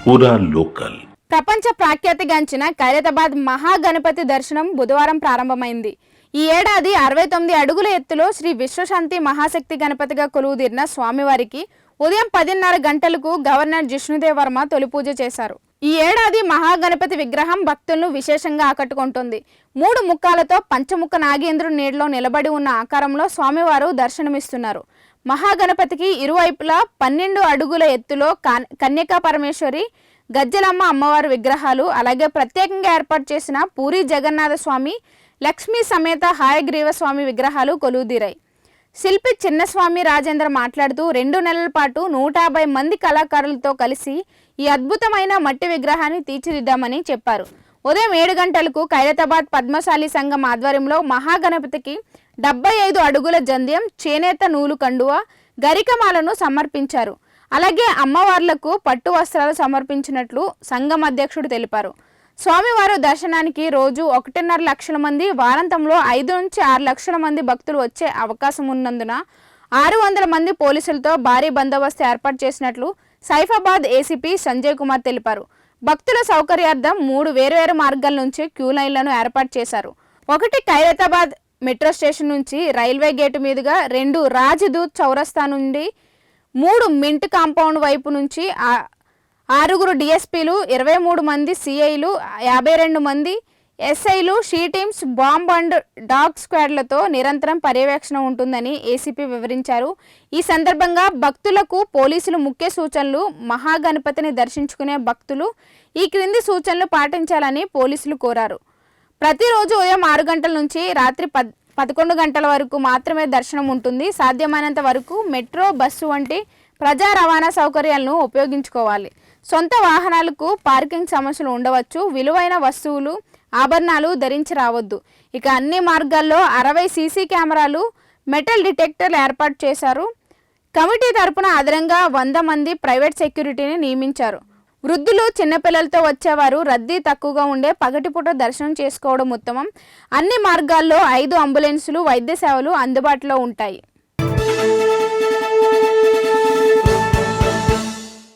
పూరా లోకల్. ప్రపంచ ప్రఖ్యాతిగాంచిన ఖైరతాబాద్ మహాగణపతి దర్శనం బుధవారం ప్రారంభమైంది. ఈ ఏడాది 69 అడుగుల ఎత్తులో శ్రీ విశ్వశాంతి మహాశక్తి గణపతిగా కొలువుదీరిన స్వామివారికి ఉదయం 10:30 గంటలకు గవర్నర్ జిష్ణుదేవ్ వర్మ తొలి పూజ చేశారు. ఈ ఏడాది మహాగణపతి విగ్రహం భక్తులను విశేషంగా ఆకట్టుకుంటుంది. 3 ముఖాలతో పంచముఖ నాగేంద్రుడి నీడలో నిలబడి ఉన్న ఆకారంలో స్వామివారు దర్శనమిస్తున్నారు. మహాగణపతికి ఇరువైపులా 12 అడుగుల ఎత్తులో కన్యకా పరమేశ్వరి, గజ్జలమ్మ అమ్మవారి విగ్రహాలు, అలాగే ప్రత్యేకంగా ఏర్పాటు చేసిన పూరి జగన్నాథ స్వామి, లక్ష్మీ సమేత హాయగ్రీవ స్వామి విగ్రహాలు కొలువుదీరాయి. శిల్పి చిన్నస్వామి రాజేంద్ర మాట్లాడుతూ 2 నెలల పాటు 150 మంది కళాకారులతో కలిసి ఈ అద్భుతమైన మట్టి విగ్రహాన్ని తీర్చిదిద్దామని చెప్పారు. ఉదయం 7 గంటలకు ఖైరతాబాద్ పద్మశాలి సంఘం ఆధ్వర్యంలో మహాగణపతికి 75 అడుగుల జంధ్యం, చేనేత నూలు కండువ, గరికమాలను సమర్పించారు. అలాగే అమ్మవార్లకు పట్టు వస్త్రాలు సమర్పించినట్లు సంఘం అధ్యక్షుడు తెలిపారు. స్వామివారు దర్శనానికి రోజు 1.5 లక్షల మంది, వారాంతంలో 5 నుంచి 6 లక్షల మంది భక్తులు వచ్చే అవకాశం ఉన్నందున 600 మంది పోలీసులతో భారీ బందోబస్తు ఏర్పాటు చేసినట్లు సైఫాబాద్ ఏసీపీ సంజయ్ కుమార్ తెలిపారు. భక్తుల సౌకర్యార్థం 3 వేర్వేరు మార్గాల నుంచి క్యూ లైన్లను ఏర్పాటు చేశారు. 1 ఖైరతాబాద్ మెట్రో స్టేషన్ నుంచి రైల్వే గేటు మీదుగా, 2 రాజ్దూత్ చౌరస్తా నుండి, 3 మింట్ కాంపౌండ్ వైపు నుంచి 6 డిఎస్పీలు, 23 మంది సిఐలు, 52 మంది ఎస్ఐలు, she teams, bomb and dog స్క్వాడ్లతో నిరంతరం పర్యవేక్షణ ఉంటుందని ఏసీపీ వివరించారు. ఈ సందర్భంగా భక్తులకు పోలీసులు ముఖ్య సూచనలు: మహాగణపతిని దర్శించుకునే భక్తులు ఈ క్రింది సూచనలు పాటించాలని పోలీసులు కోరారు. ప్రతిరోజు ఉదయం 6 గంటల నుంచి రాత్రి 11 గంటల వరకు మాత్రమే దర్శనం ఉంటుంది. సాధ్యమైనంత వరకు మెట్రో, బస్సు వంటి ప్రజా రవాణా సౌకర్యాలను ఉపయోగించుకోవాలి. సొంత వాహనాలకు పార్కింగ్ సమస్యలు ఉండవచ్చు. విలువైన వస్తువులు, ఆభరణాలు ధరించి రావద్దు. ఇక అన్ని మార్గాల్లో 60 సీసీ కెమెరాలు, మెటల్ డిటెక్టర్లు ఏర్పాటు చేశారు. కమిటీ తరపున అదనంగా 100 మంది ప్రైవేట్ సెక్యూరిటీని నియమించారు. వృద్ధులు, చిన్నపిల్లలతో వచ్చేవారు రద్దీ తక్కువగా ఉండే పగటిపూట దర్శనం చేసుకోవడం ఉత్తమం. అన్ని మార్గాల్లో 5 అంబులెన్సులు, వైద్య సేవలు అందుబాటులో ఉంటాయి.